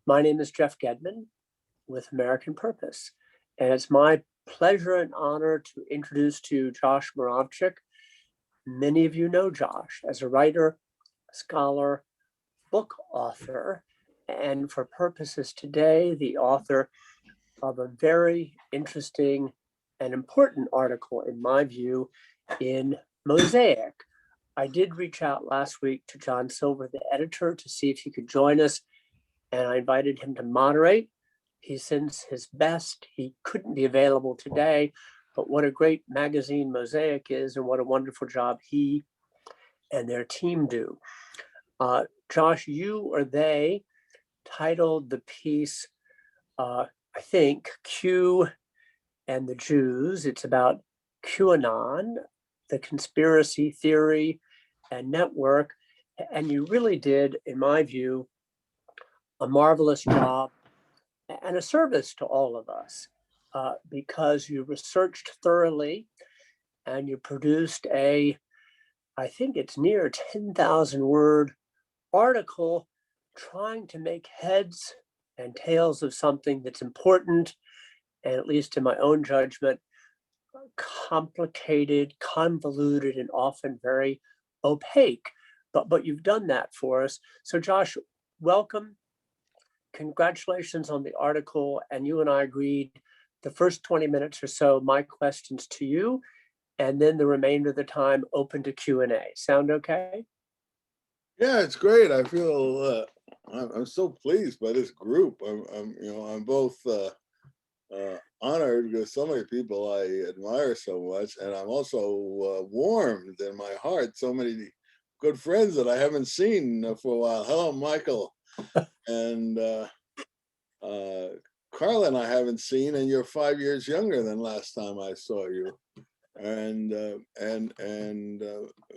My name is Jeff Gedman with American Purpose, and it's my pleasure and honor to introduce to you Josh Muravchik. Many of you know Josh as a writer, scholar, book author, and for purposes today, the author of a very interesting and important article, in my view, in Mosaic. I did reach out last week to John Silver, the editor, to see if he could join us, and I invited him to moderate. He sends his best. He couldn't be available today, but what a great magazine Mosaic is, and what a wonderful job he and their team do. Josh, you or they titled the piece, I think, Q and the Jews. It's about QAnon, the conspiracy theory and network. And you really did, in my view, a marvelous job and a service to all of us because you researched thoroughly and you produced I think it's near 10,000 word article trying to make heads and tails of something that's important, and at least in my own judgment, complicated, convoluted, and often very opaque. But you've done that for us. So Josh, welcome. Congratulations on the article. And you and I agreed the first 20 minutes or so, my questions to you, and then the remainder of the time open to Q&A. Sound okay? Yeah, it's great. I feel I'm so pleased by this group. I'm both honored because so many people I admire so much, and I'm also warmed in my heart. So many good friends that I haven't seen for a while. Hello, Michael, and Carlin I haven't seen, and you're 5 years younger than last time I saw you, and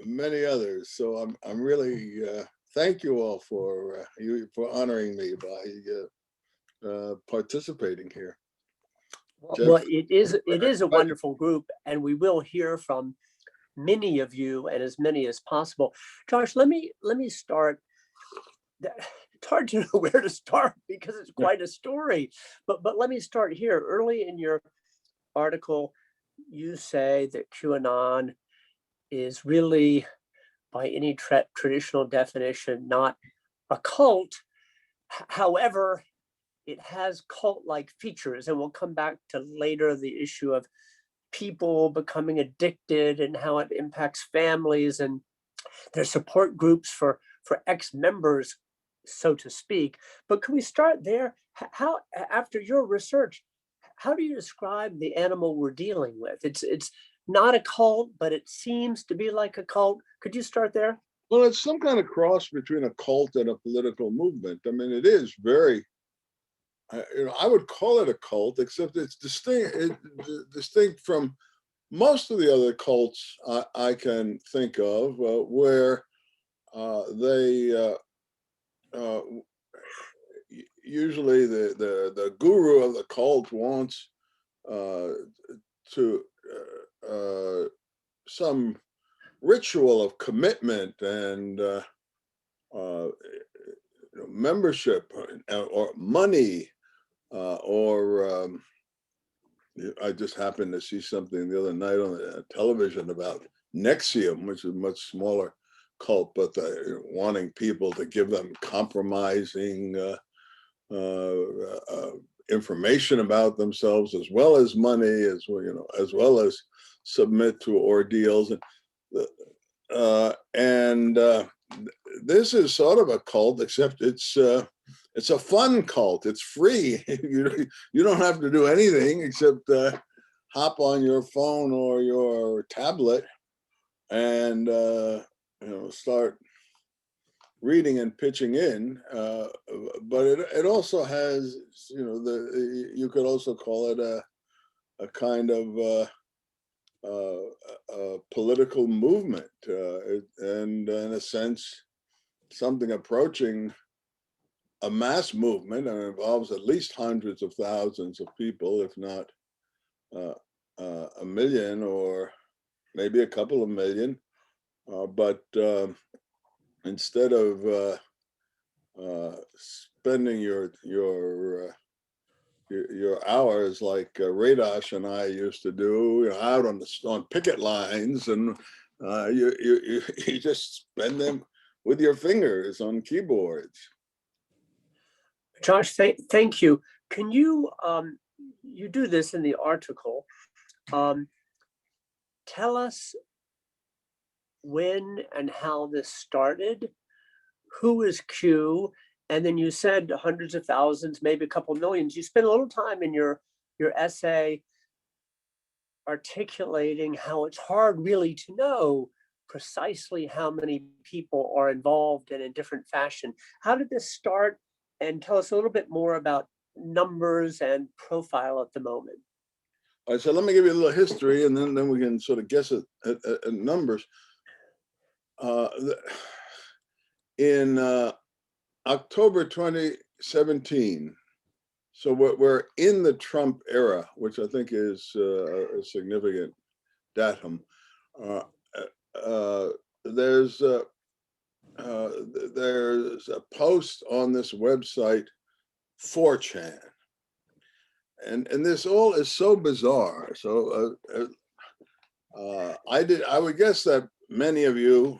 many others. So I'm really thank you all for honoring me by participating here. Well, it is a wonderful group, and we will hear from many of you and as many as possible. Josh, let me start. It's hard to know where to start because it's quite a story, but let me start here. Early in your article, you say that QAnon is really, by any traditional definition, not a cult. However, it has cult-like features, and we'll come back to later the issue of people becoming addicted and how it impacts families and their support groups for ex-members, so to speak. But can we start there? How, after your research, how do you describe the animal we're dealing with? It's not a cult, but it seems to be like a cult. Could you start there? Well, it's some kind of cross between a cult and a political movement. I mean, it is very, I would call it a cult, except it's distinct from most of the other cults I can think of, where they usually the guru of the cult wants to some ritual of commitment and membership or money or I just happened to see something the other night on the television about Nexium, which is a much smaller cult, but wanting people to give them compromising information about themselves, as well as money, as well, as well as submit to ordeals, and this is sort of a cult, except it's a fun cult. It's free. You don't have to do anything except hop on your phone or your tablet and start reading and pitching in. But it also has, you could also call it a kind of a political movement, and in a sense, something approaching a mass movement, and involves at least hundreds of thousands of people, if not a million or maybe a couple of million. But instead of spending your hours like Radosh and I used to do, out on picket lines, and you just spend them with your fingers on keyboards. Josh, thank you. Can you, you do this in the article, tell us when and how this started? Who is Q? And then you said hundreds of thousands, maybe a couple millions. You spent a little time in your essay articulating how it's hard really to know precisely how many people are involved and in different fashion. How did this start? And tell us a little bit more about numbers and profile at the moment. All right, so let me give you a little history, and then we can sort of guess at numbers. In October 2017, so we're in the Trump era, which I think is a significant datum. There's a post on this website, 4chan, and this all is so bizarre. So I would guess that many of you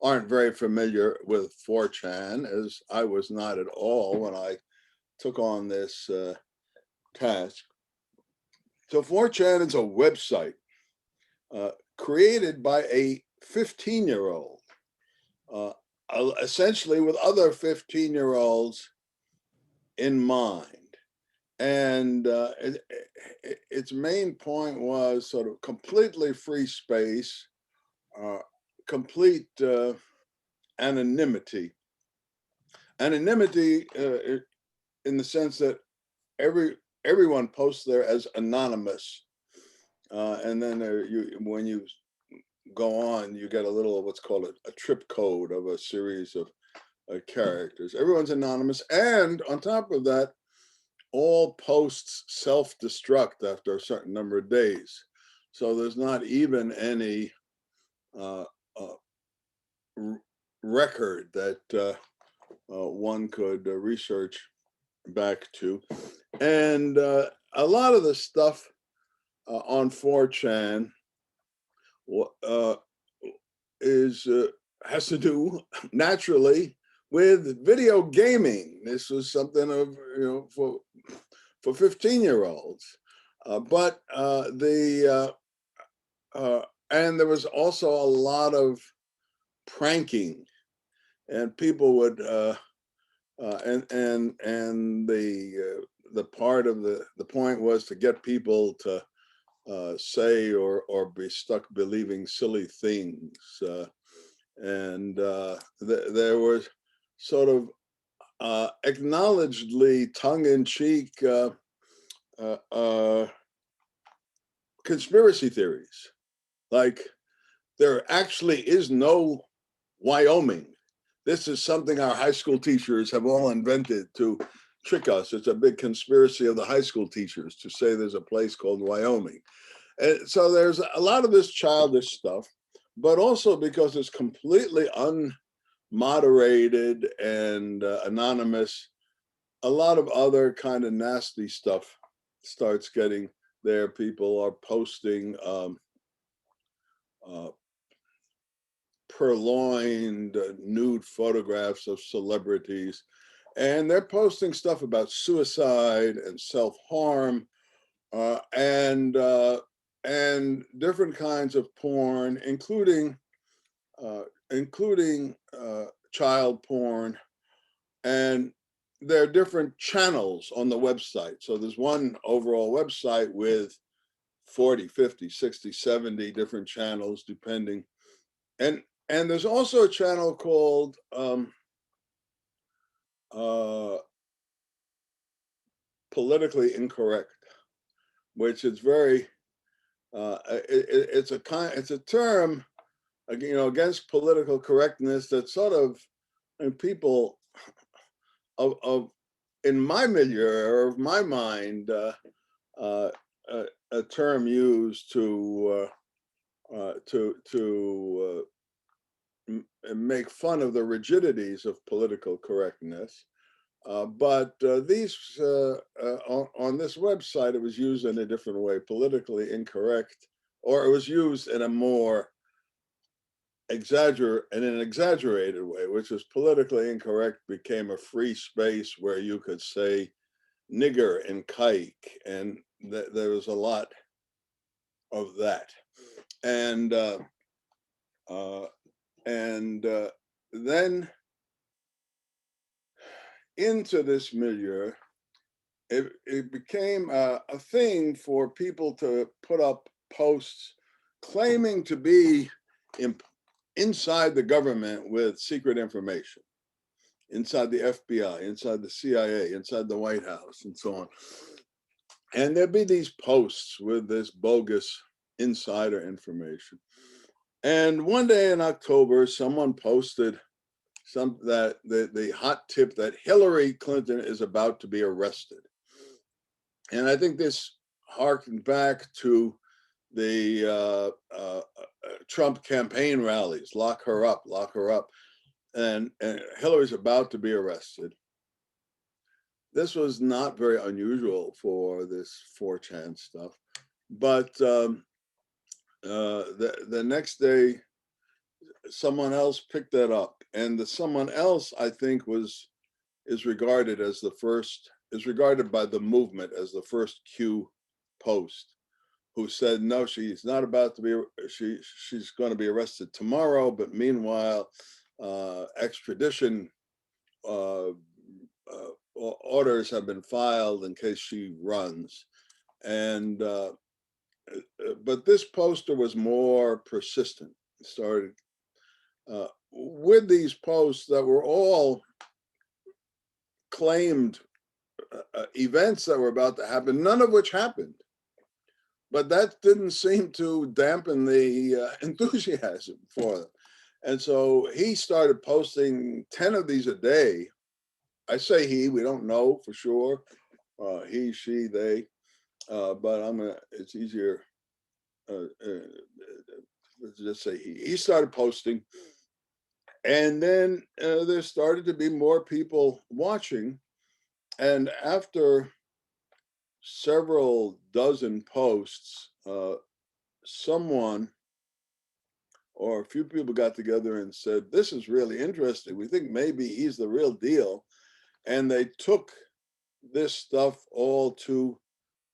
aren't very familiar with 4chan, as I was not at all when I took on this task. So 4chan is a website created by a 15-year-old, essentially with other 15-year-olds in mind. And its main point was sort of completely free space, complete anonymity. Anonymity in the sense that everyone posts there as anonymous, and then when you go on, you get a little what's called a trip code of a series of characters. Everyone's anonymous, and on top of that, all posts self-destruct after a certain number of days. So there's not even any record that one could research back to. And a lot of the stuff on 4chan has to do naturally with video gaming. This was something of, for 15-year-olds, but and there was also a lot of pranking, and people would and the part of the point was to get people to say or be stuck believing silly things, and there was sort of acknowledgedly tongue-in-cheek conspiracy theories, like there actually is no Wyoming. This is something our high school teachers have all invented to trick us. It's a big conspiracy of the high school teachers to say there's a place called Wyoming. And so there's a lot of this childish stuff, but also because it's completely unmoderated and anonymous, a lot of other kind of nasty stuff starts getting there. People are posting purloined nude photographs of celebrities, and they're posting stuff about suicide and self-harm, and different kinds of porn, including child porn. And there are different channels on the website. So there's one overall website with 40, 50, 60, 70 different channels, depending. And there's also a channel called Politically Incorrect, which is very it's a term, against political correctness that sort of, and people of in my milieu or of my mind, a term used to make fun of the rigidities of political correctness. But on this website, it was used in a different way, politically incorrect, or it was used in a more exaggerated way, which was politically incorrect, became a free space where you could say nigger and kike, and there was a lot of that. And then into this milieu, it became a thing for people to put up posts claiming to be inside the government with secret information, inside the FBI, inside the CIA, inside the White House, and so on. And there'd be these posts with this bogus insider information. And one day in October, someone posted that the hot tip that Hillary Clinton is about to be arrested. And I think this harkened back to the Trump campaign rallies, lock her up, and Hillary's about to be arrested. This was not very unusual for this 4chan stuff, but the next day, someone else picked that up, and the someone else, I think, is regarded by the movement as the first Q post, who said, no, she's not about to be, she's going to be arrested tomorrow, but meanwhile, extradition orders have been filed in case she runs. And but this poster was more persistent. It started with these posts that were all claimed events that were about to happen, none of which happened. But that didn't seem to dampen the enthusiasm for them. And so he started posting 10 of these a day. I say he, we don't know for sure. He, she, they, but it's easier. Let's just say he started posting. And then there started to be more people watching. And after several dozen posts, someone or a few people got together and said, this is really interesting. We think maybe he's the real deal. And they took this stuff all to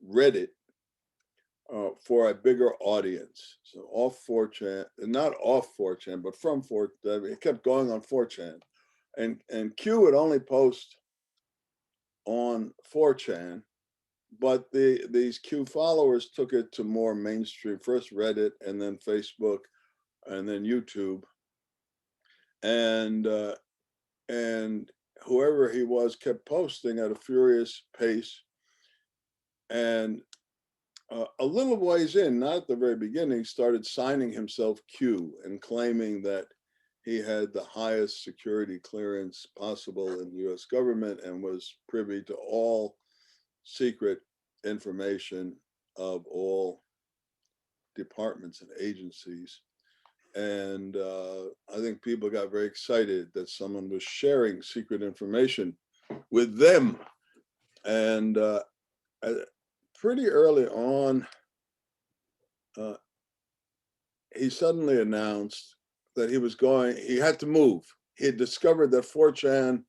Reddit for a bigger audience. So off 4chan, not off 4chan, but from 4chan, it kept going on 4chan. And Q would only post on 4chan, but these Q followers took it to more mainstream, first Reddit and then Facebook and then YouTube. And whoever he was kept posting at a furious pace. And a little ways in, not at the very beginning, started signing himself Q and claiming that he had the highest security clearance possible in the US government and was privy to all secret information of all departments and agencies. And I think people got very excited that someone was sharing secret information with them. And pretty early on, he suddenly announced that he had to move. He had discovered that 4chan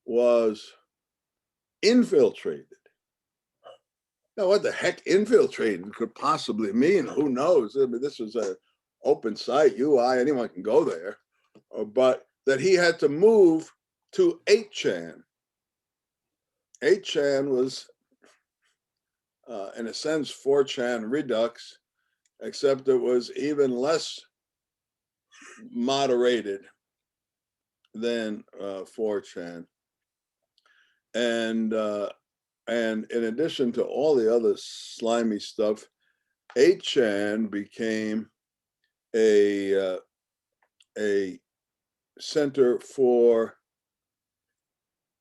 was infiltrated. Now, what the heck infiltrated could possibly mean? Who knows? I mean, this was an open site, UI, anyone can go there. But that he had to move to 8chan. 8chan was, in a sense, 4chan redux, except it was even less moderated than 4chan. And in addition to all the other slimy stuff, 8chan became a center for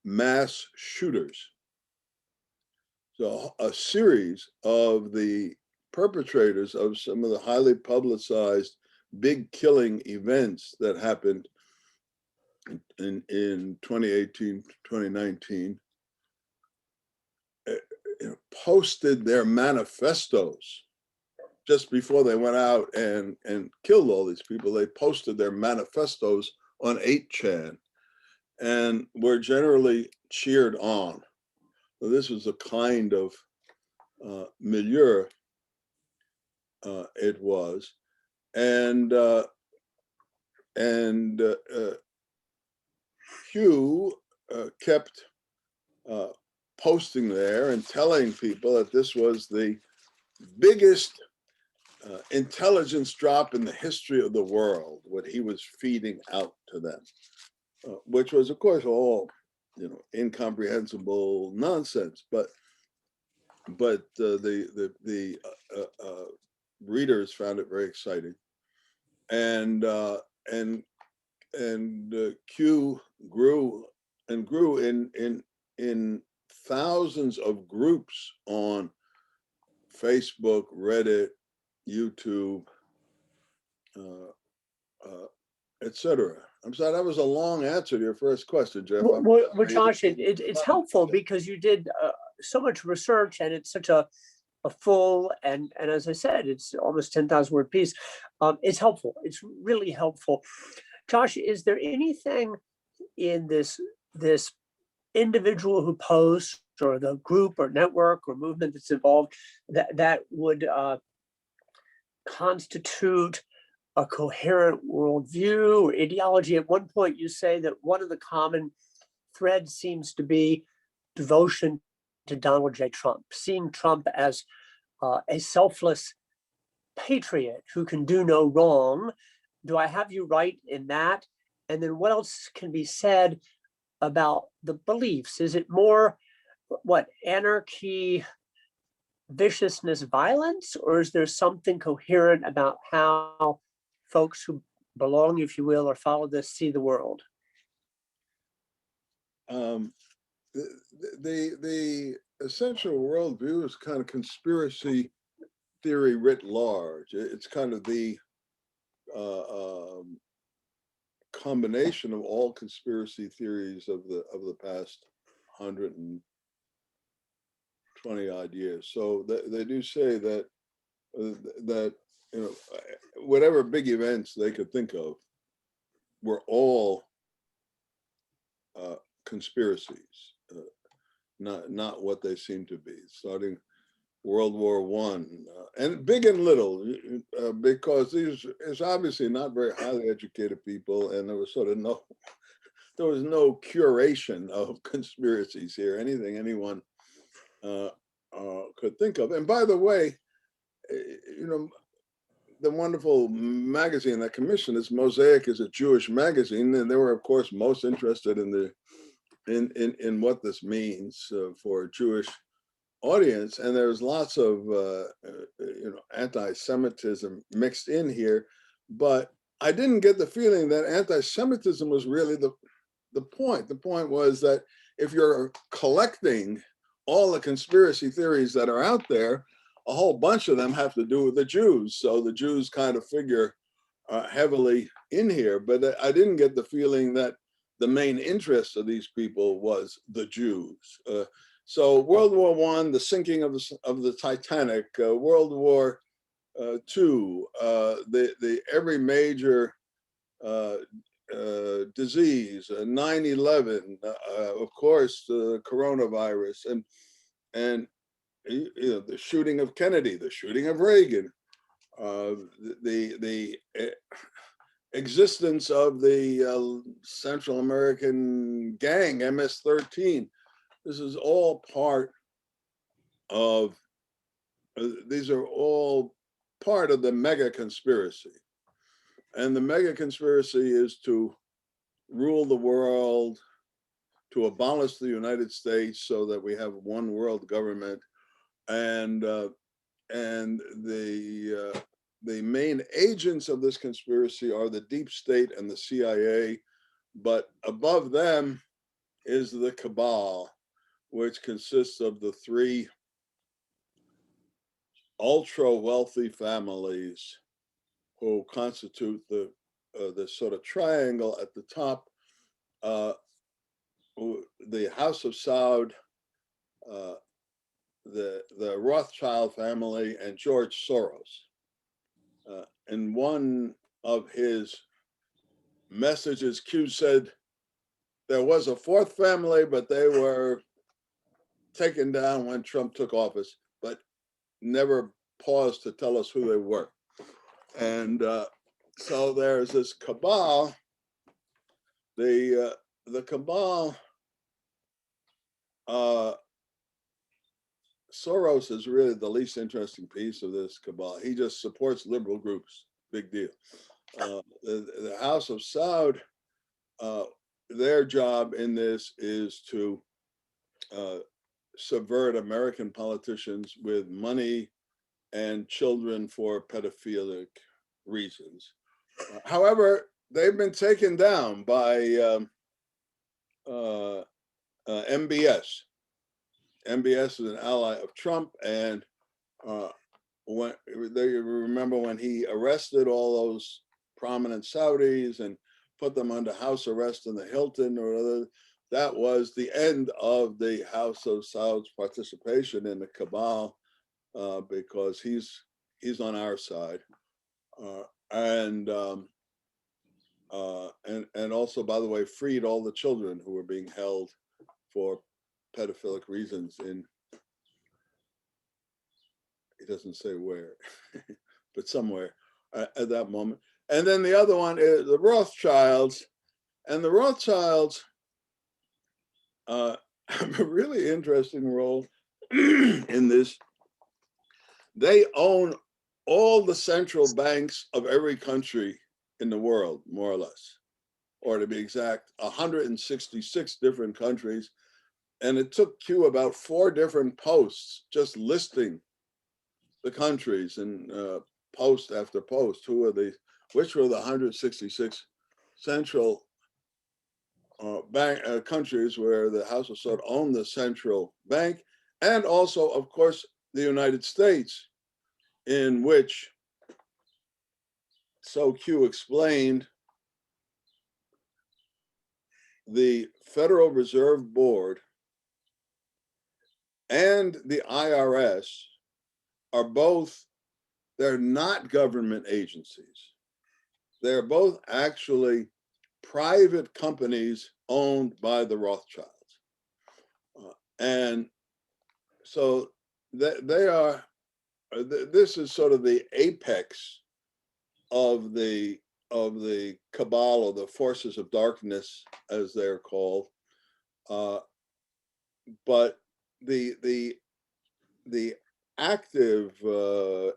mass shooters. So a series of the perpetrators of some of the highly publicized big killing events that happened in 2018, 2019, posted their manifestos just before they went out and killed all these people. They posted their manifestos on 8chan and were generally cheered on. So this was a kind of milieu it was. And Hugh kept posting there and telling people that this was the biggest intelligence drop in the history of the world, what he was feeding out to them, which was, of course, all incomprehensible nonsense. But the readers found it very exciting, and Q grew and grew in thousands of groups on Facebook, Reddit, YouTube, etc. I'm sorry, that was a long answer to your first question, Jeff. Well, Josh, it's helpful because you did so much research, and it's such a full, and as I said, it's almost 10,000 word piece. It's helpful. It's really helpful. Josh, is there anything in this individual who posts, or the group or network or movement that's involved, that would constitute a coherent worldview or ideology? At one point, you say that one of the common threads seems to be devotion to Donald J. Trump, seeing Trump as a selfless patriot who can do no wrong. Do I have you right in that? And then what else can be said about the beliefs? Is it more anarchy, viciousness, violence, or is there something coherent about how folks who belong, if you will, or follow this see the world? The essential worldview is kind of conspiracy theory writ large. It's kind of the combination of all conspiracy theories of the past 120 odd years. So they do say that whatever big events they could think of were all conspiracies, not what they seem to be. Starting World War I, and big and little, because these is obviously not very highly educated people, and there was sort of there was no curation of conspiracies here. Anything anyone could think of. And by the way, the wonderful magazine that commissioned this, Mosaic, is a Jewish magazine, and they were, of course, most interested in what this means for a Jewish audience. And there's lots of anti-Semitism mixed in here, but I didn't get the feeling that anti-Semitism was really the point. The point was that if you're collecting all the conspiracy theories that are out there, a whole bunch of them have to do with the Jews. So the Jews kind of figure heavily in here, but I didn't get the feeling that the main interest of these people was the Jews. So World War I, the sinking of the Titanic, World War II, the every major disease, 9/11, of course, the coronavirus, and the shooting of Kennedy, the shooting of Reagan, the existence of the Central American gang, MS-13. This is all part of, these are all part of the mega conspiracy. And the mega conspiracy is to rule the world, to abolish the United States so that we have one world government. And the main agents of this conspiracy are the deep state and the CIA, but above them is the cabal, which consists of the three ultra wealthy families who constitute the sort of triangle at the top, the House of Saud, the Rothschild family, and George Soros. In one of his messages, Q said there was a fourth family, but they were taken down when Trump took office, but never paused to tell us who they were. And so there's this cabal. The cabal, Soros is really the least interesting piece of this cabal. He just supports liberal groups, big deal. The House of Saud, their job in this is to subvert American politicians with money and children for pedophilic reasons. However, they've been taken down by MBS. MBS is an ally of Trump, and when they remember when he arrested all those prominent Saudis and put them under house arrest in the Hilton or other, that was the end of the House of Saud's participation in the cabal, because he's on our side, and also, by the way, freed all the children who were being held for pedophilic reasons in, he doesn't say where, but somewhere at that moment. And then the other one is the Rothschilds, and the Rothschilds have a really interesting role in this. They own all the central banks of every country in the world, more or less, or to be exact, 166 different countries. And it took Q about 4 different posts just listing the countries, and post after post, which were the 166 central countries where the House of Saud owned the central bank, and also, of course, the United States, in which, so Q explained, the Federal Reserve Board and the IRS are both, they're not government agencies. They're both actually private companies owned by the Rothschilds. And so they are, this is sort of the apex of the cabal, or the forces of darkness, as they're called. But the active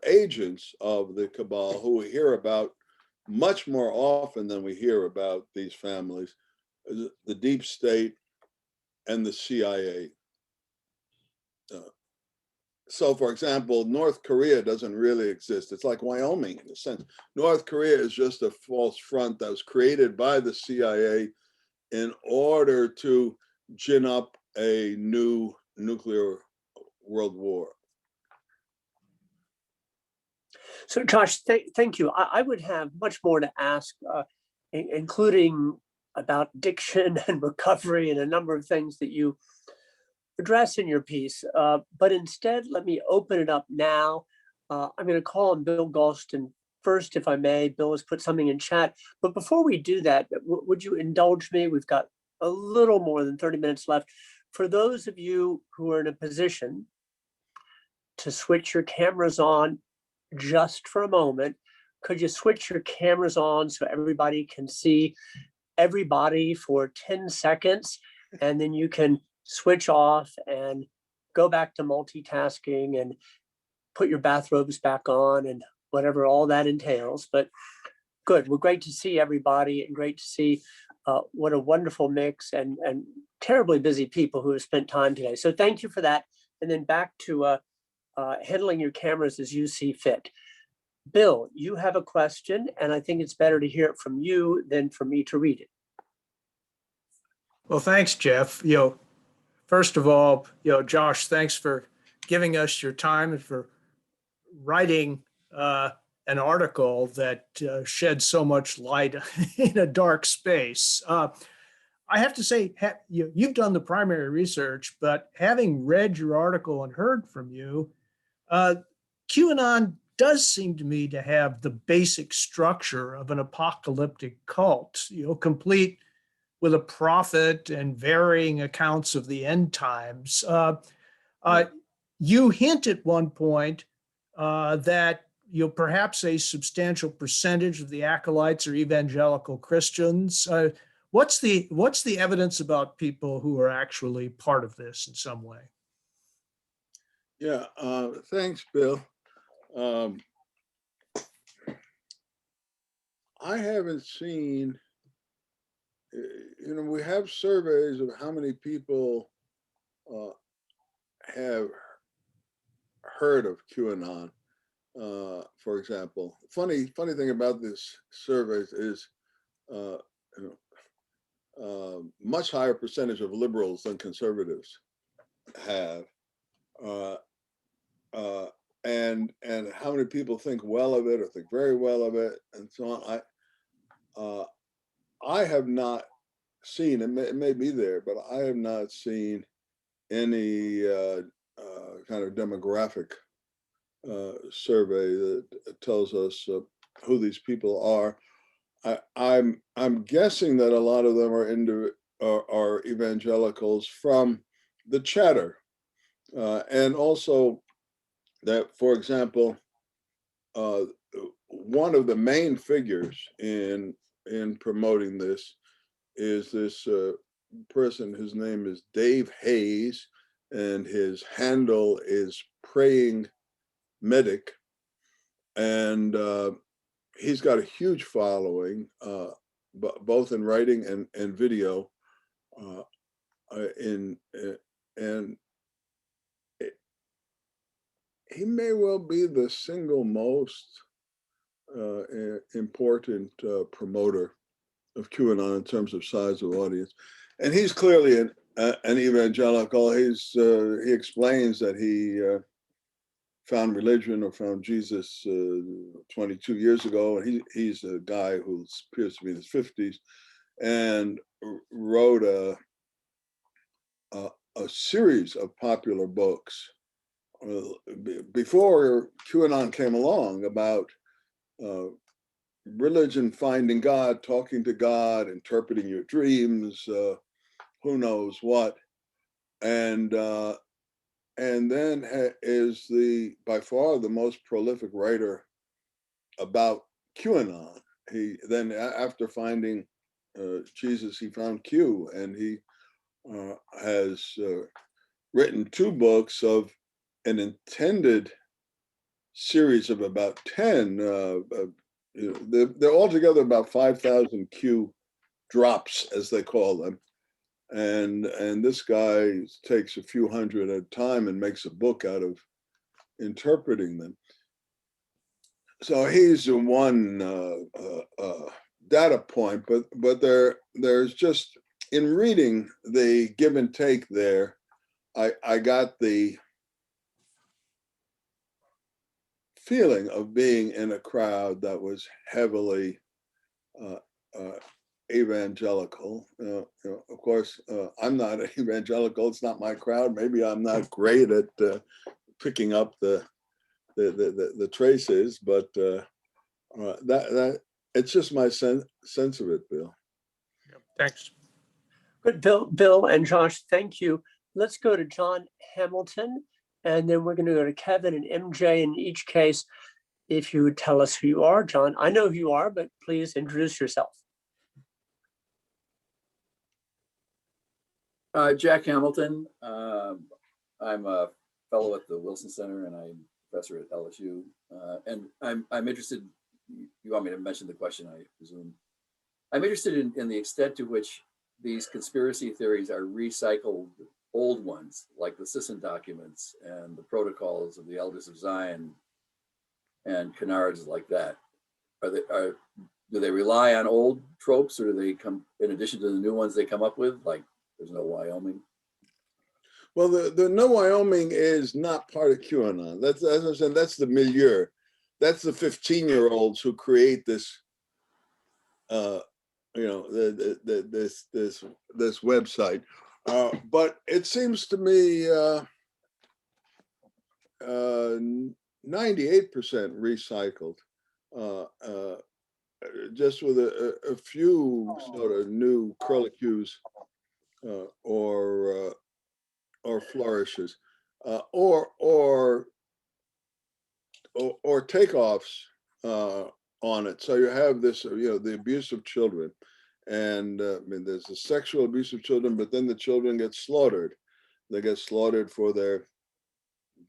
agents of the cabal, who we hear about much more often than we hear about these families, the deep state and the CIA. So, for example, North Korea doesn't really exist. It's like Wyoming in a sense. North Korea is just a false front that was created by the CIA in order to gin up a new nuclear world war. So, Josh, thank you. I would have much more to ask, including about addiction and recovery and a number of things that you address in your piece. But instead, let me open it up now. I'm going to call on Bill Galston first, if I may. Bill has put something in chat. But before we do that, would you indulge me? We've got a little more than 30 minutes left. For those of you who are in a position to switch your cameras on just for a moment, could you switch your cameras on so everybody can see everybody for 10 seconds, and then you can switch off and go back to multitasking and put your bathrobes back on and whatever all that entails. But good, we're great to see everybody, and great to see what a wonderful mix and terribly busy people who have spent time today. So thank you for that. And then back to handling your cameras as you see fit. Bill, you have a question, and I think it's better to hear it from you than for me to read it. Well, thanks, Jeff. First of all, Josh, thanks for giving us your time and for writing an article that shed so much light in a dark space. I have to say, you've done the primary research, but having read your article and heard from you, QAnon does seem to me to have the basic structure of an apocalyptic cult, complete with a prophet and varying accounts of the end times. You hint at one point that perhaps a substantial percentage of the acolytes are evangelical Christians. What's the evidence about people who are actually part of this in some way? Yeah, thanks, Bill. I haven't seen, we have surveys of how many people have heard of QAnon. For example, funny thing about this surveys is much higher percentage of liberals than conservatives have. And how many people think well of it or think very well of it and so on. I have not seen, it may be there, but I have not seen any kind of demographic survey that tells us who these people are. I'm guessing that a lot of them are evangelicals from the chatter, and also that, for example, one of the main figures in promoting this is this person. His name is Dave Hayes, and his handle is Praying Medic, and he's got a huge following, both in writing and video. And he may well be the single most important promoter of QAnon in terms of size of audience, and he's clearly an evangelical. He explains that he found religion or found Jesus 22 years ago, and he's a guy who appears to be in his 50s, and wrote a series of popular books before QAnon came along about religion, finding God, talking to God, interpreting your dreams, who knows what, and then is by far the most prolific writer about QAnon. He then, after finding Jesus, he found Q, and he has written 2 books of an intended series of about 10. They're altogether about 5,000 Q drops, as they call them. And this guy takes a few hundred at a time and makes a book out of interpreting them. So he's one data point, but there's just, in reading the give and take there, I got the feeling of being in a crowd that was heavily evangelical. Of course, I'm not an evangelical. It's not my crowd. Maybe I'm not great at picking up the traces, but that it's just my sense of it, Bill. Thanks. Good, Bill and Josh, thank you. Let's go to John Hamilton, and then we're going to go to Kevin and MJ. In each case, if you would tell us who you are, John. I know who you are, but please introduce yourself. Jack Hamilton. I'm a fellow at the Wilson Center, and I'm a professor at LSU. And I'm interested. You want me to mention the question, I presume? I'm interested in the extent to which these conspiracy theories are recycled old ones, like the Sisson documents and the protocols of the Elders of Zion and canards like that. Do they rely on old tropes, or do they come in addition to the new ones they come up with, like there's no Wyoming? Well, the no Wyoming is not part of QAnon. That's, as I said, that's the milieu. that's the 15-year-olds who create this, this website. But it seems to me 98% recycled, just with a few sort of new curlicues or flourishes, or takeoffs on it. So you have this, the abuse of children, and I mean, there's the sexual abuse of children, but then the children get slaughtered. They get slaughtered for their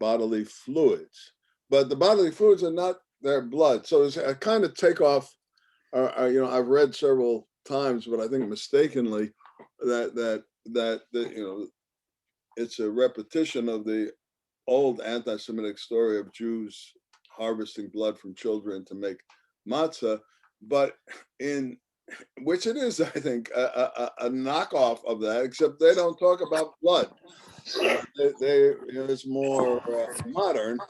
bodily fluids, but the bodily fluids are not their blood. So it's a kind of takeoff. I've read several times, but I think mistakenly that it's a repetition of the old anti-Semitic story of Jews harvesting blood from children to make matzah, but in which it is, I think, a knockoff of that, except they don't talk about blood. It's more modern.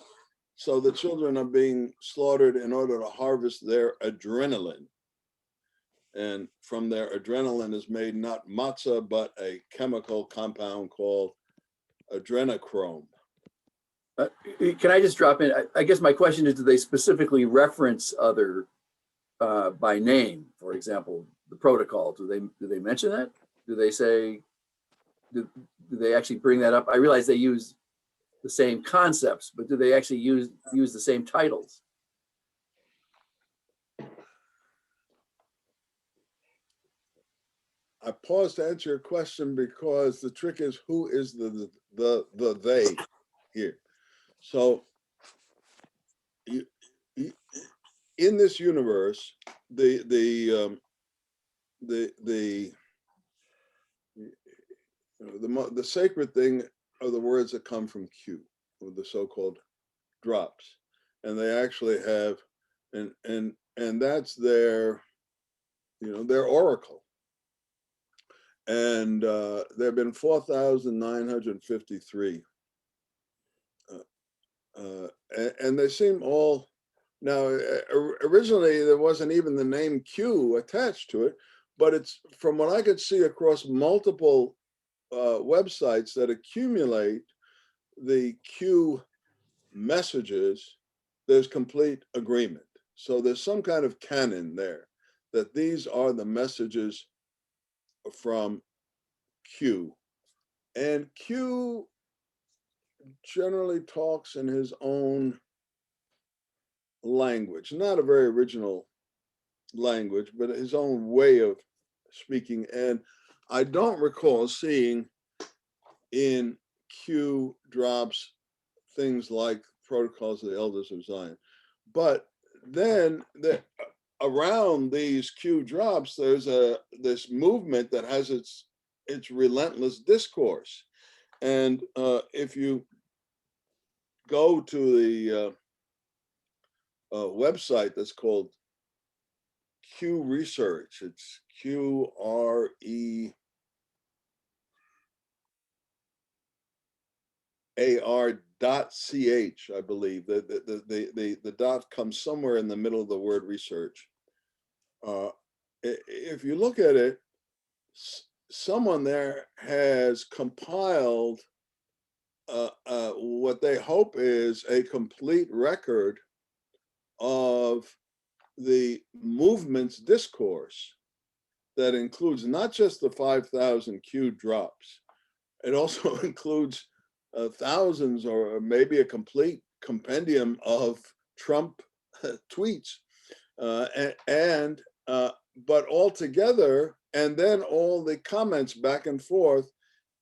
So the children are being slaughtered in order to harvest their adrenaline. And from their adrenaline is made not matzah, but a chemical compound called adrenochrome. Can I just drop in? I guess my question is, do they specifically reference other by name? For example, the protocol, do they mention that? Do they say, do they actually bring that up? I realize they use the same concepts, but do they actually use the same titles? I paused to answer your question because the trick is, who is the they here? So in this universe, the sacred thing are the words that come from Q, or the so-called drops, and they actually have, and that's their, their oracle. And there have been 4,953, and they seem all, now originally there wasn't even the name Q attached to it, but it's, from what I could see across multiple websites that accumulate the Q messages, there's complete agreement. So there's some kind of canon there that these are the messages from Q. And Q generally talks in his own language, not a very original language, but his own way of speaking. And I don't recall seeing in Q drops things like Protocols of the Elders of Zion. But then around these Q drops, there's this movement that has its relentless discourse. And if you go to the website that's called Q Research, it's QREAR.ch, I believe. The dot comes somewhere in the middle of the word research. If you look at it, someone there has compiled what they hope is a complete record of the movement's discourse that includes not just the 5,000 Q drops, it also includes thousands, or maybe a complete compendium of Trump tweets, but all together, and then all the comments back and forth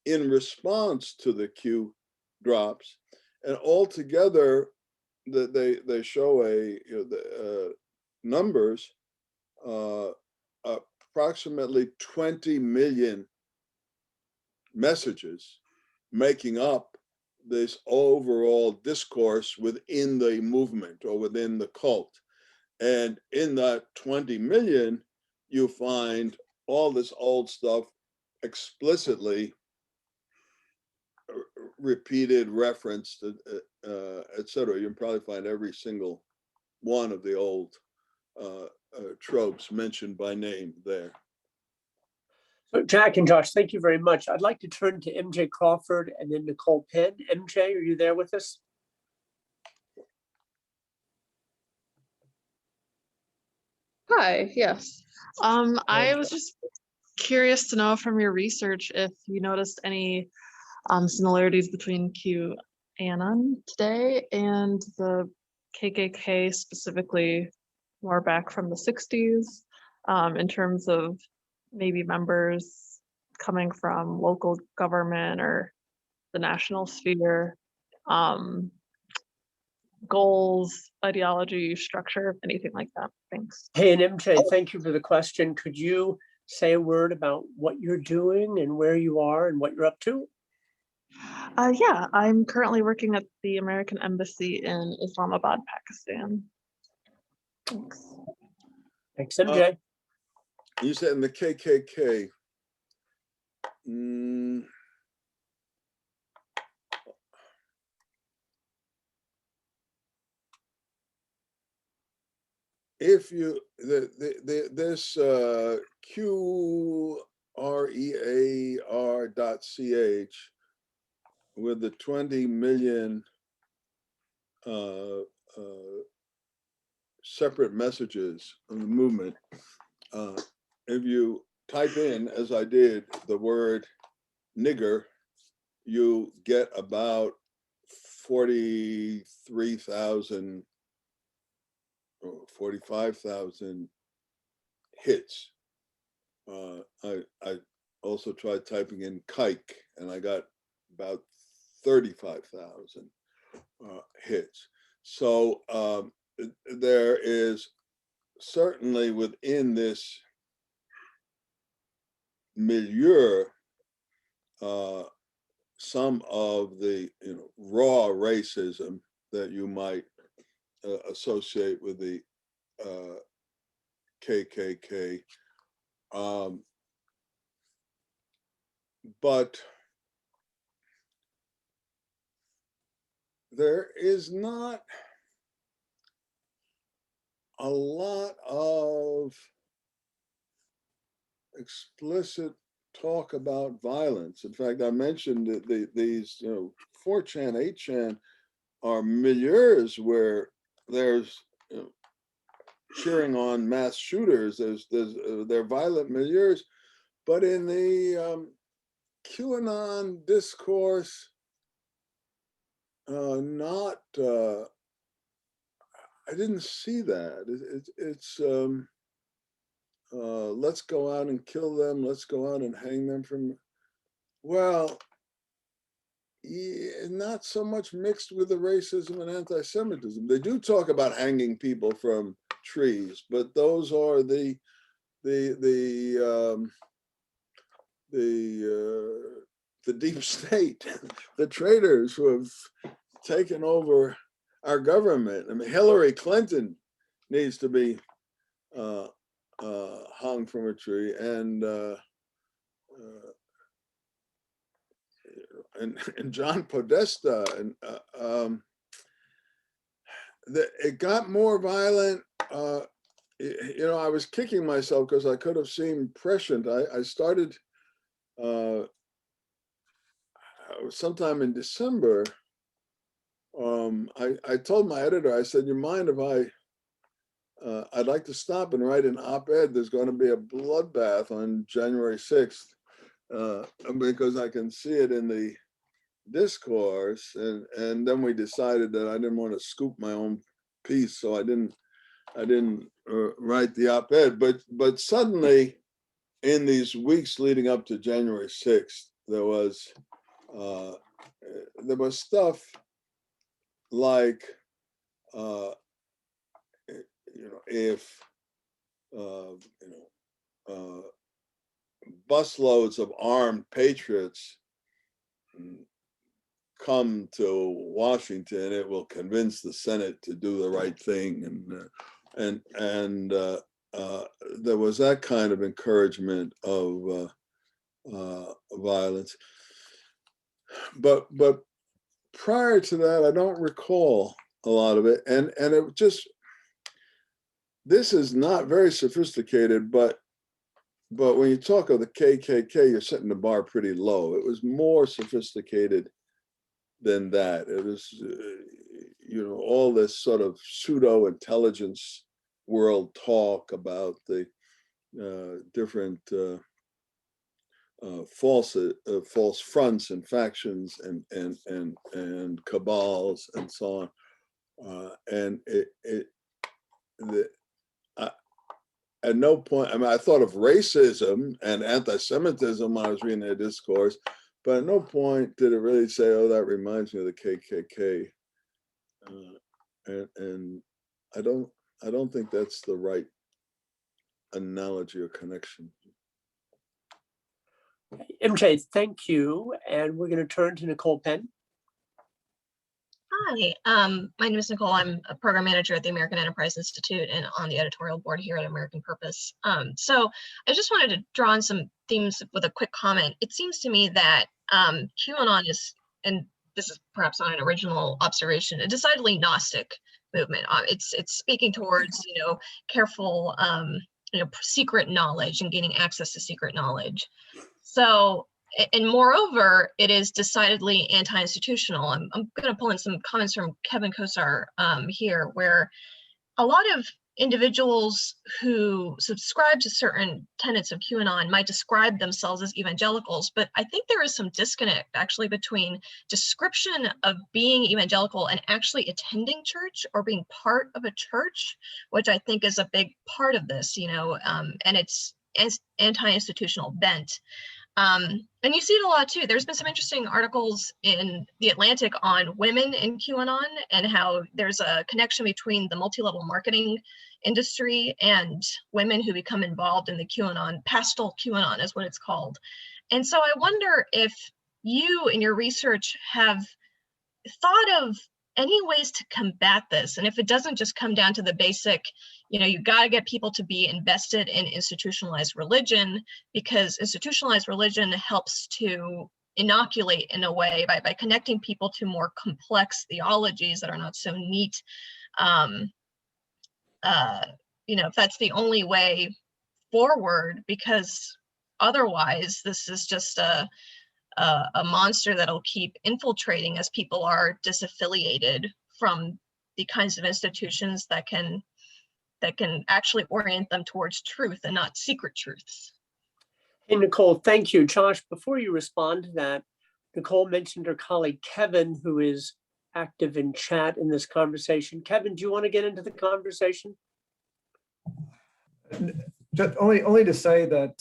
in response to the Q drops, and all together that they show numbers, approximately 20 million messages making up this overall discourse within the movement or within the cult. And in that 20 million, you find all this old stuff explicitly repeated, referenced, etc. You can probably find every single one of the old tropes mentioned by name there. So Jack and Josh, thank you very much. I'd like to turn to MJ Crawford and then Nicole Penn. MJ, are you there with us? Hi, yes. I was just curious to know from your research if you noticed any similarities between QAnon today and the KKK, specifically more back from the 60s, in terms of maybe members coming from local government or the national sphere, goals, ideology, structure, anything like that. Thanks. Hey, and MJ, thank you for the question. Could you say a word about what you're doing and where you are and what you're up to? Yeah, I'm currently working at the American Embassy in Islamabad, Pakistan. Thanks. Thanks, MJ. You said in the KKK. If you this QREAR.ch with the 20 million separate messages of the movement, if you type in, as I did, the word nigger, you get about 43,000 or 45,000 hits. I also tried typing in kike and I got about 35,000 hits. So there is certainly within this milieu some of the raw racism that you might associate with the KKK. But there is not a lot of explicit talk about violence. In fact, I mentioned that these 4chan, 8chan are milieus where there's cheering on mass shooters. They're violent milieus, but in the QAnon discourse, not. I didn't see that. It's let's go out and kill them. Let's go out and hang them from. Well, not so much mixed with the racism and anti-Semitism. They do talk about hanging people from trees, but those are the deep state, the traitors who have taken over our government. I mean, Hillary Clinton needs to be hung from a tree, and John Podesta, and it got more violent. I was kicking myself because I could have seen prescient. I started sometime in December. I told my editor, I said, "You mind if I'd like to stop and write an op-ed. There's going to be a bloodbath on January 6th, because I can see it in the discourse." And then we decided that I didn't want to scoop my own piece, so I didn't write the op-ed. But suddenly, in these weeks leading up to January 6th, there was stuff like, if busloads of armed patriots come to Washington, it will convince the Senate to do the right thing, and there was that kind of encouragement of violence. But prior to that, I don't recall a lot of it, and it just this is not very sophisticated, but when you talk of the KKK, you're setting the bar pretty low. It was more sophisticated than that. It was, all this sort of pseudo intelligence world talk about the different false fronts and factions and cabals and so on. And at no point, I mean, I thought of racism and anti-Semitism when I was reading their discourse, but at no point did it really say, "Oh, that reminds me of the KKK." And I don't think that's the right analogy or connection. MJ, thank you. And we're going to turn to Nicole Penn. Hi, my name is Nicole. I'm a program manager at the American Enterprise Institute and on the editorial board here at American Purpose. So I just wanted to draw on some themes with a quick comment. It seems to me that QAnon is, and this is perhaps not an original observation, a decidedly Gnostic movement. It's speaking towards, careful, secret knowledge and gaining access to secret knowledge. So, and moreover, it is decidedly anti-institutional. I'm going to pull in some comments from Kevin Kosar here, where a lot of individuals who subscribe to certain tenets of QAnon might describe themselves as evangelicals, but I think there is some disconnect actually between description of being evangelical and actually attending church or being part of a church, which I think is a big part of this, and it's anti-institutional bent. And you see it a lot too. There's been some interesting articles in The Atlantic on women in QAnon and how there's a connection between the multi-level marketing industry and women who become involved in the QAnon, pastoral QAnon is what it's called. And so I wonder if you in your research have thought of any ways to combat this, and if it doesn't just come down to the basic, you got to get people to be invested in institutionalized religion, because institutionalized religion helps to inoculate in a way by connecting people to more complex theologies that are not so neat. If that's the only way forward, because otherwise this is just a monster that'll keep infiltrating as people are disaffiliated from the kinds of institutions that can actually orient them towards truth and not secret truths. Hey, Nicole, thank you. Josh, before you respond to that, Nicole mentioned her colleague Kevin, who is active in chat in this conversation. Kevin, do you want to get into the conversation? Just only to say that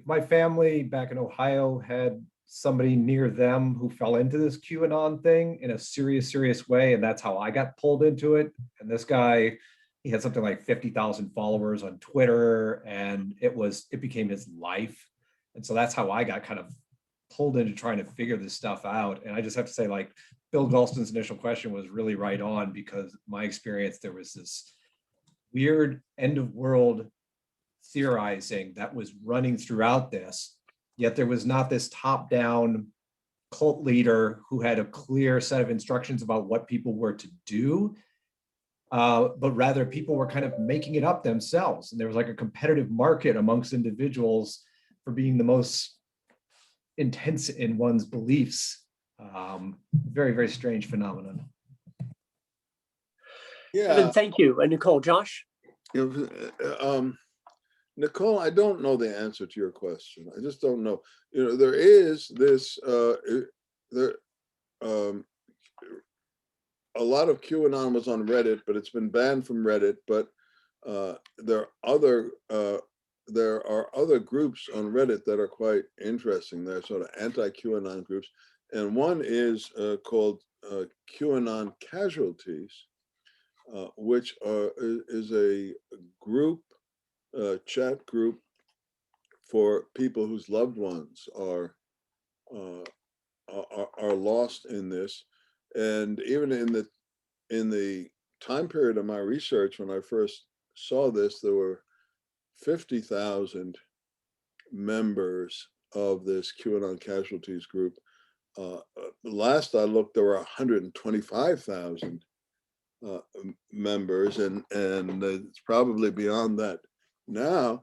my family back in Ohio had somebody near them who fell into this QAnon thing in a serious way, and that's how I got pulled into it. And this guy, he had something like 50,000 followers on Twitter, and it became his life. And so that's how I got kind of pulled into trying to figure this stuff out. And I just have to say, like, Bill Galston's initial question was really right on, because my experience, there was this weird end of world theorizing that was running throughout this, yet there was not this top-down cult leader who had a clear set of instructions about what people were to do, but rather people were kind of making it up themselves. And there was like a competitive market amongst individuals for being the most intense in one's beliefs. Very strange phenomenon. Yeah. Kevin, thank you. And Nicole, Josh? Nicole, I don't know the answer to your question. I just don't know. There is this, a lot of QAnon was on Reddit, but it's been banned from Reddit. But there are other groups on Reddit that are quite interesting. They're sort of anti-QAnon groups. And one is called QAnon Casualties, which is a group, chat group for people whose loved ones are lost in this. And even in the time period of my research, when I first saw this, there were 50,000 members of this QAnon Casualties group. Last I looked, there were 125,000 members, and it's probably beyond that now.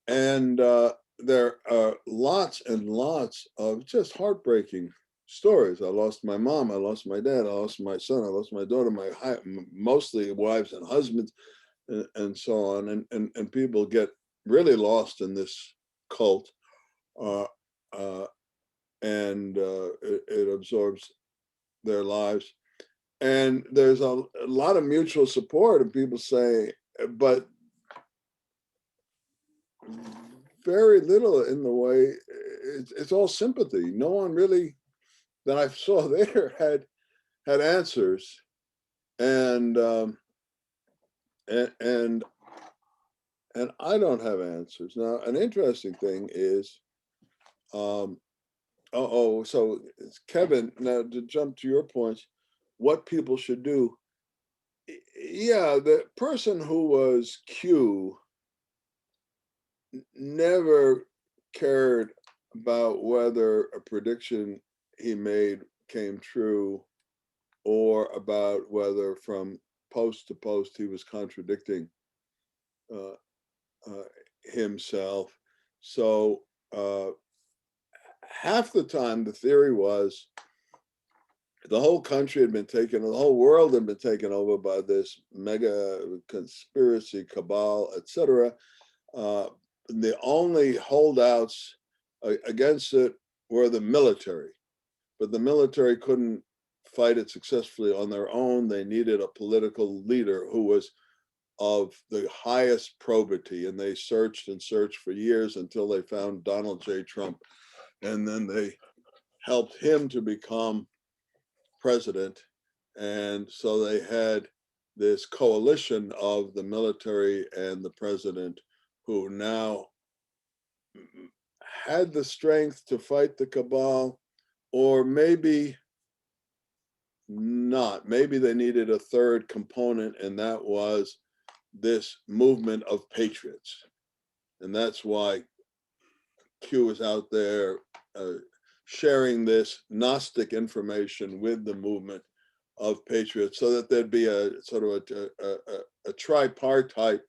And there are lots and lots of just heartbreaking stories. I lost my mom, I lost my dad, I lost my son, I lost my daughter, mostly wives and husbands, and so on. And people get really lost in this cult, and it absorbs their lives. And there's a lot of mutual support, and people say, but very little in the way, it's all sympathy. No one really that I saw there had answers, and and I don't have answers. Now, an interesting thing is, so Kevin, now to jump to your points, what people should do. Yeah, the person who was Q never cared about whether a prediction he made came true, or about whether from post to post he was contradicting himself. So half the time the theory was the whole country had been taken, the whole world had been taken over by this mega conspiracy cabal, etc. The only holdouts against it were the military, but the military couldn't fight it successfully on their own. They needed a political leader who was of the highest probity, and they searched and searched for years until they found Donald J. Trump, and then they helped him to become president. And so they had this coalition of the military and the president, who now had the strength to fight the cabal, or maybe not. Maybe they needed a third component, and that was this movement of patriots. And that's why Q is out there sharing this Gnostic information with the movement of patriots, so that there'd be a sort of a tripartite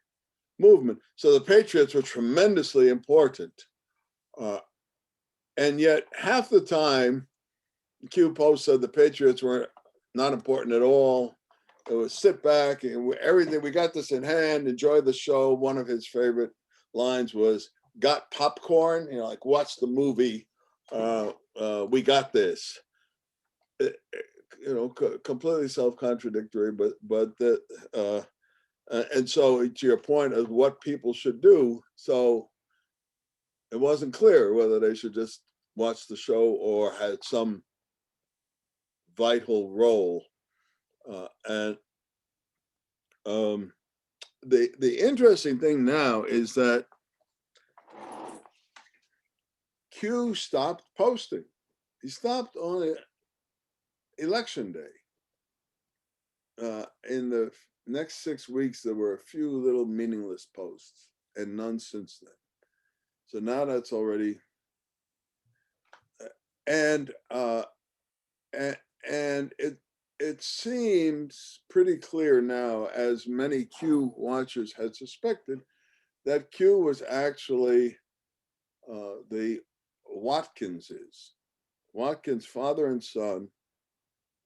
movement. So the patriots were tremendously important. And yet half the time, Q Post said the patriots were not important at all. It was sit back and everything, we got this in hand, enjoy the show. One of his favorite lines was, got popcorn? You know, like, watch the movie. We got this. You know, completely self-contradictory, but and so to your point of what people should do, so it wasn't clear whether they should just watch the show or had some vital role. And the interesting thing now is that Q stopped posting. He stopped on election day. In the next 6 weeks, there were a few little meaningless posts, and none since then. So now that's already, and it seems pretty clear now, as many Q watchers had suspected, that Q was actually the Watkinses, Watkins father and son.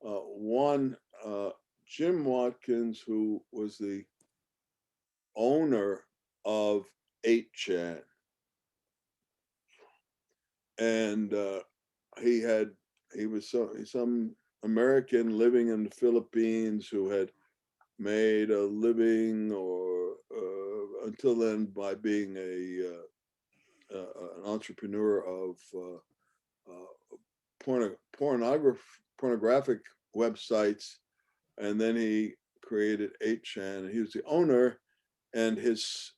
One, Jim Watkins, who was the owner of 8chan, and he was some American living in the Philippines who had made a living, or until then, by being an entrepreneur of pornographic websites, and then he created 8chan, and he was the owner, and his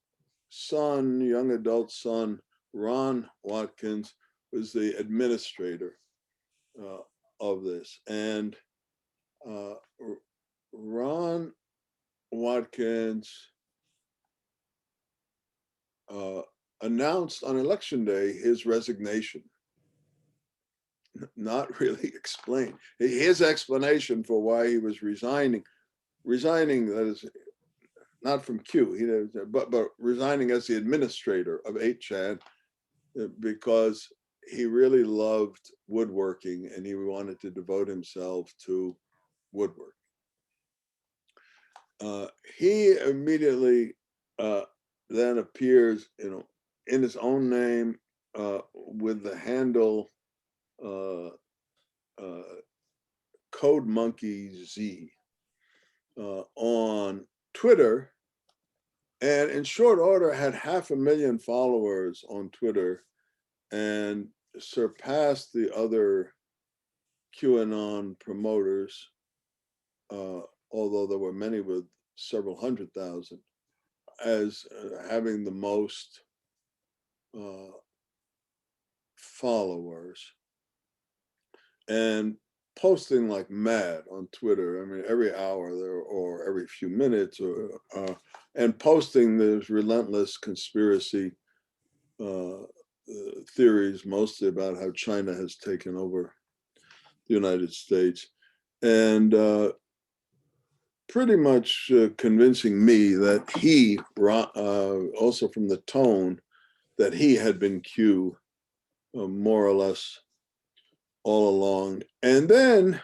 son, young adult son, Ron Watkins, was the administrator of this. And Ron Watkins announced on election day his resignation. Not really explained. His explanation for why he was resigning resigning, that is not from Q, but resigning as the administrator of 8chan because he really loved woodworking and he wanted to devote himself to woodwork. He immediately then appears, in his own name with the handle Code Monkey Z on Twitter, and in short order had 500,000 followers on Twitter and surpassed the other QAnon promoters, although there were many with several 100,000, as having the most followers and posting like mad on Twitter. I mean, every hour there or every few minutes, and posting this relentless conspiracy theories, mostly about how China has taken over the United States, and pretty much convincing me that he, also from the tone, that he had been Q more or less all along. And then,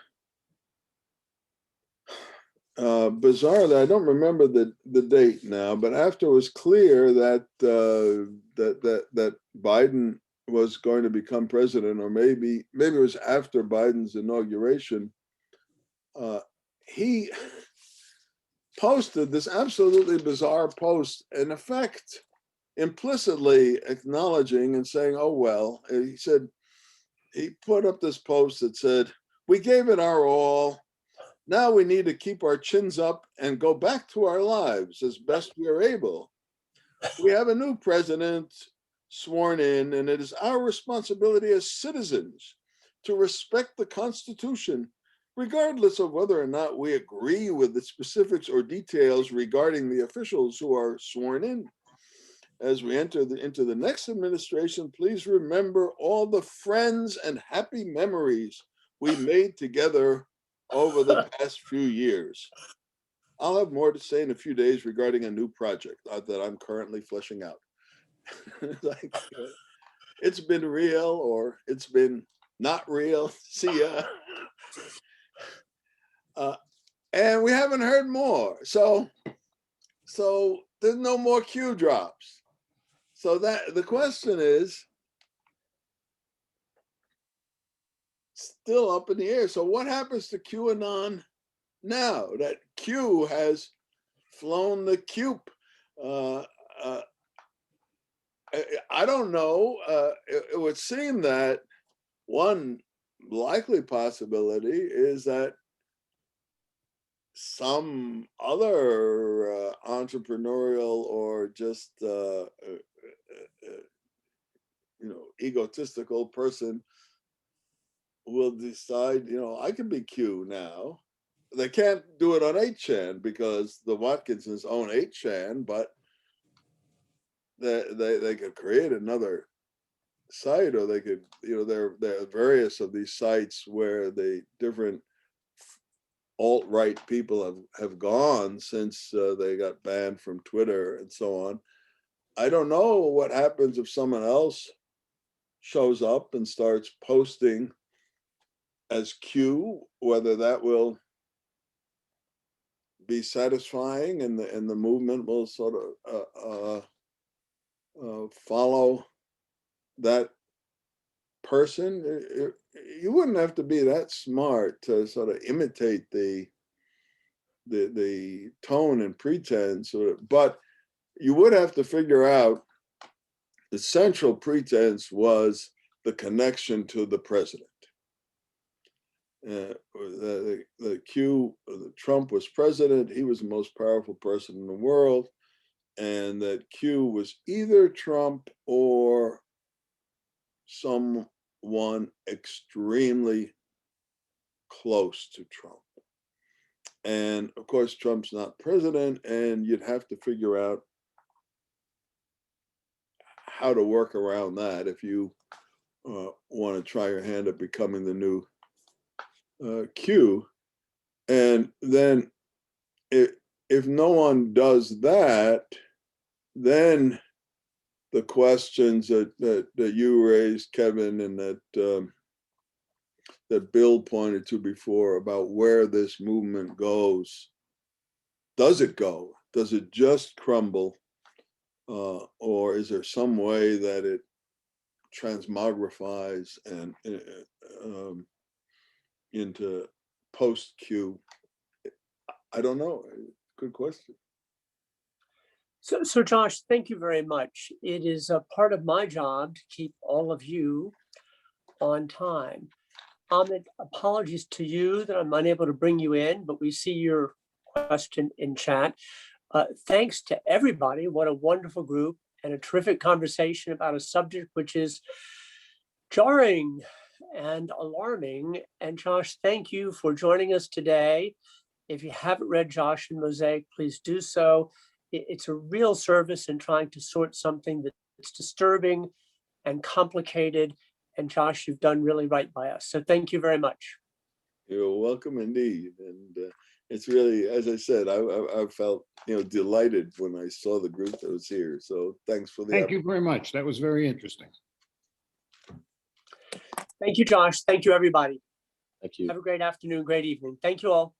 bizarrely, I don't remember the date now, but after it was clear that that Biden was going to become president, or maybe it was after Biden's inauguration, he posted this absolutely bizarre post, in effect, implicitly acknowledging and saying, "Oh well," he said. He put up this post that said, "We gave it our all. Now we need to keep our chins up and go back to our lives as best we are able. We have a new president sworn in, and it is our responsibility as citizens to respect the Constitution, regardless of whether or not we agree with the specifics or details regarding the officials who are sworn in. As we enter into the next administration, please remember all the friends and happy memories we made together over the past few years. I'll have more to say in a few days regarding a new project that I'm currently fleshing out." Like, it's been real or it's been not real. See ya. And we haven't heard more. So there's no more Q drops. So that the question is still up in the air. So what happens to QAnon now that Q has flown the coop? I don't know. It would seem that one likely possibility is that some other entrepreneurial or just egotistical person will decide, I can be Q now. They can't do it on 8chan because the Watkinsons own 8chan, but they could create another site, or they could, there are various of these sites where the different alt-right people have gone since they got banned from Twitter and so on. I don't know what happens if someone else shows up and starts posting as Q, whether that will be satisfying and the movement will sort of follow that person. You wouldn't have to be that smart to sort of imitate the tone and pretense, but you would have to figure out the central pretense was the connection to the president. The Q, Trump was president, he was the most powerful person in the world, and that Q was either Trump or someone extremely close to Trump. And of course, Trump's not president, and you'd have to figure out how to work around that if you want to try your hand at becoming the new Q. And then if no one does that, then the questions that you raised, Kevin, and that Bill pointed to before about where this movement goes. Does it go? Does it just crumble? Or is there some way that it transmogrifies and into post-Q? I don't know. Good question. So Josh, thank you very much. It is a part of my job to keep all of you on time. Ahmed, apologies to you that I'm unable to bring you in, but we see your question in chat. Thanks to everybody. What a wonderful group and a terrific conversation about a subject which is jarring and alarming. And Josh, thank you for joining us today. If you haven't read Josh and Mosaic, please do so. It's a real service in trying to sort something that's disturbing and complicated. And Josh, you've done really right by us. So thank you very much. You're welcome indeed. And it's really, as I said, I felt delighted when I saw the group that was here. So thanks for the Thank you very much. That was very interesting. Thank you, Josh. Thank you, everybody. Thank you. Have a great afternoon, great evening. Thank you all.